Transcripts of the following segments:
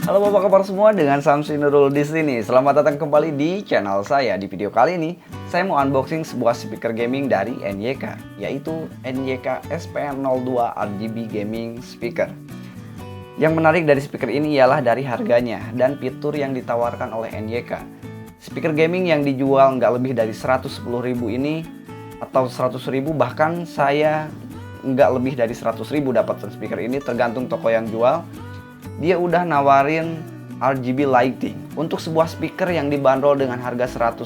Halo, apa kabar semua? Dengan Samsi Nurul di sini. Selamat datang kembali di channel saya. Di video kali ini, saya mau unboxing sebuah speaker gaming dari NYK, yaitu NYK SPN02 RGB Gaming Speaker. Yang menarik dari speaker ini ialah dari harganya dan fitur yang ditawarkan oleh NYK. Speaker gaming yang dijual nggak lebih dari 110.000 ini atau 100.000, bahkan saya nggak lebih dari 100.000 dapat speaker ini, tergantung toko yang jual. Dia udah nawarin RGB lighting untuk sebuah speaker yang dibanderol dengan harga 100.000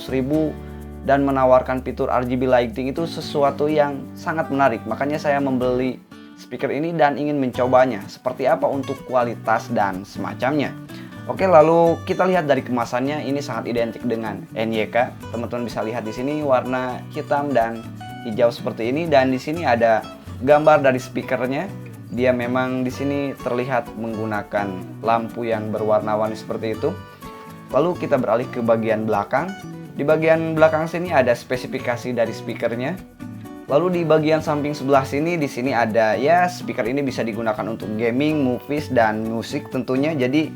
dan menawarkan fitur RGB lighting. Itu sesuatu yang sangat menarik. Makanya saya membeli speaker ini dan ingin mencobanya seperti apa untuk kualitas dan semacamnya. Oke, lalu kita lihat dari kemasannya. Ini sangat identik dengan NYK. Teman-teman bisa lihat di sini warna hitam dan hijau seperti ini, dan di sini ada gambar dari speakernya. Dia memang di sini terlihat menggunakan lampu yang berwarna-warni seperti itu. Lalu kita beralih ke bagian belakang. Di bagian belakang sini ada spesifikasi dari speakernya. Lalu di bagian samping sebelah sini, di sini ada speaker ini bisa digunakan untuk gaming, movies, dan musik tentunya. Jadi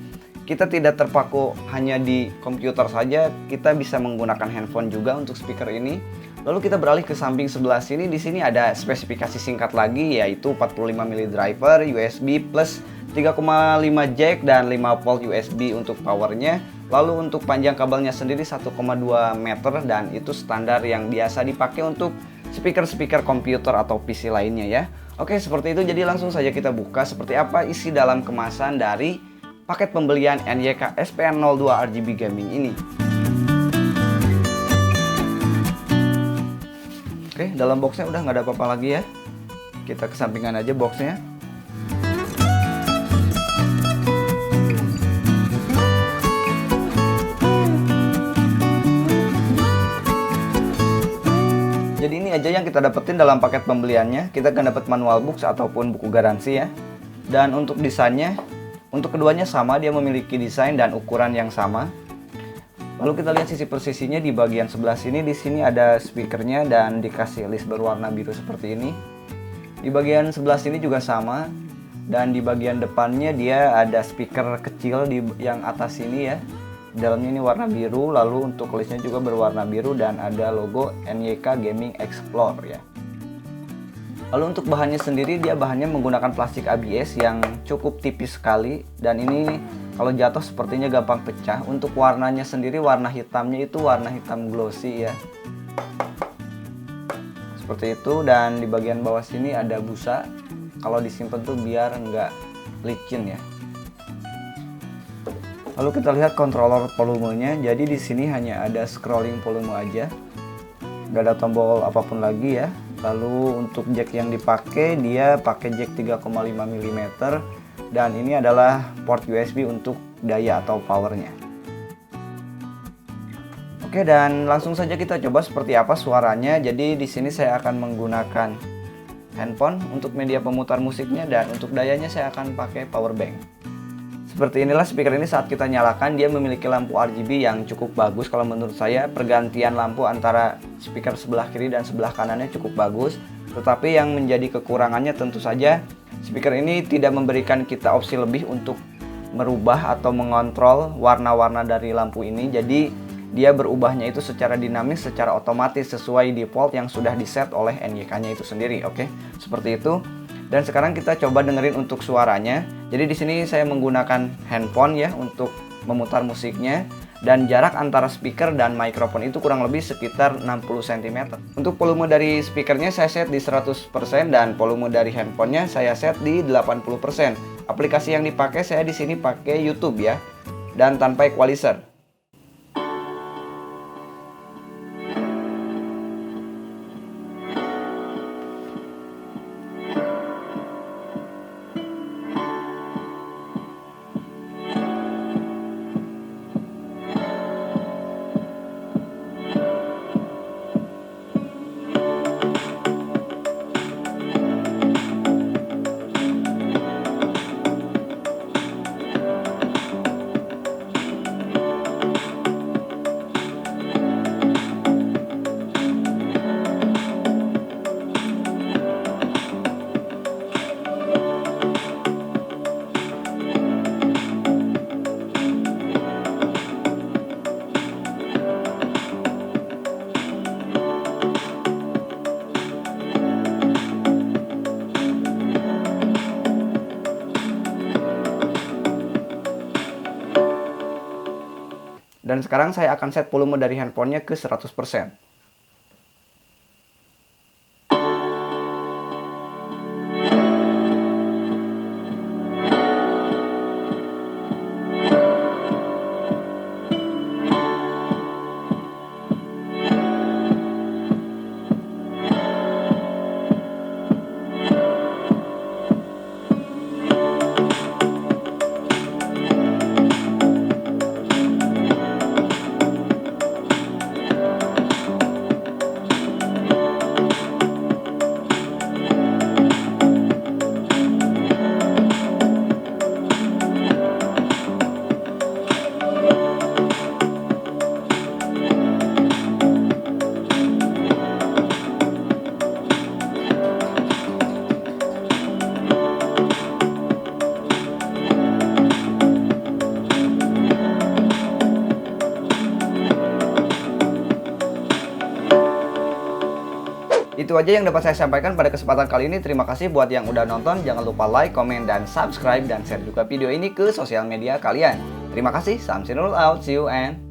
kita tidak terpaku hanya di komputer saja, kita bisa menggunakan handphone juga untuk speaker ini. Lalu kita beralih ke samping sebelah sini. Di sini ada spesifikasi singkat lagi, yaitu 45 mili driver, USB plus 3,5 jack dan 5 volt USB untuk powernya. Lalu untuk panjang kabelnya sendiri 1,2 meter, dan itu standar yang biasa dipakai untuk speaker-speaker komputer atau PC lainnya ya. Oke, seperti itu. Jadi langsung saja kita buka seperti apa isi dalam kemasan dari paket pembelian NYK SPN02 RGB Gaming ini. Oke, dalam boxnya udah nggak ada apa-apa lagi ya. Kita kesampingan aja boxnya. Jadi ini aja yang kita dapetin dalam paket pembeliannya. Kita akan dapat manual books ataupun buku garansi ya. Dan untuk desainnya, untuk keduanya sama, dia memiliki desain dan ukuran yang sama. Lalu kita lihat sisi persisinya di bagian sebelah sini. Di sini ada speakernya dan dikasih list berwarna biru seperti ini. Di bagian sebelah sini juga sama. Dan di bagian depannya dia ada speaker kecil di yang atas sini ya. Dalamnya ini warna biru. Lalu untuk listnya juga berwarna biru dan ada logo NYK Gaming Explore ya. Lalu untuk bahannya sendiri, dia bahannya menggunakan plastik ABS yang cukup tipis sekali, dan ini kalau jatuh sepertinya gampang pecah. Untuk warnanya sendiri, warna hitamnya itu warna hitam glossy ya. Seperti itu, dan di bagian bawah sini ada busa. Kalau disimpan tuh biar nggak licin ya. Lalu kita lihat controller volumenya. Jadi di sini hanya ada scrolling volume aja. Nggak ada tombol apapun lagi ya. Lalu untuk jack yang dipakai, dia pakai jack 3,5 mm, dan ini adalah port USB untuk daya atau powernya. Oke, dan langsung saja kita coba seperti apa suaranya. Jadi di sini saya akan menggunakan handphone untuk media pemutar musiknya, dan untuk dayanya saya akan pakai power bank. Seperti inilah speaker ini. Saat kita nyalakan, dia memiliki lampu RGB yang cukup bagus. Kalau menurut saya, pergantian lampu antara speaker sebelah kiri dan sebelah kanannya cukup bagus. Tetapi yang menjadi kekurangannya tentu saja, speaker ini tidak memberikan kita opsi lebih untuk merubah atau mengontrol warna-warna dari lampu ini. Jadi dia berubahnya itu secara dinamis, secara otomatis sesuai default yang sudah diset oleh NYK-nya itu sendiri. Oke, seperti itu. Dan sekarang kita coba dengerin untuk suaranya. Jadi di sini saya menggunakan handphone ya untuk memutar musiknya, dan jarak antara speaker dan mikrofon itu kurang lebih sekitar 60 cm. Untuk volume dari speakernya saya set di 100%, dan volume dari handphonenya saya set di 80%. Aplikasi yang dipakai, saya di sini pakai YouTube ya, dan tanpa equalizer. Dan sekarang saya akan set volume dari handphonenya ke 100%. Itu aja yang dapat saya sampaikan pada kesempatan kali ini. Terima kasih buat yang udah nonton. Jangan lupa like, komen, dan subscribe. Dan share juga video ini ke sosial media kalian. Terima kasih. Samsinul out. See you and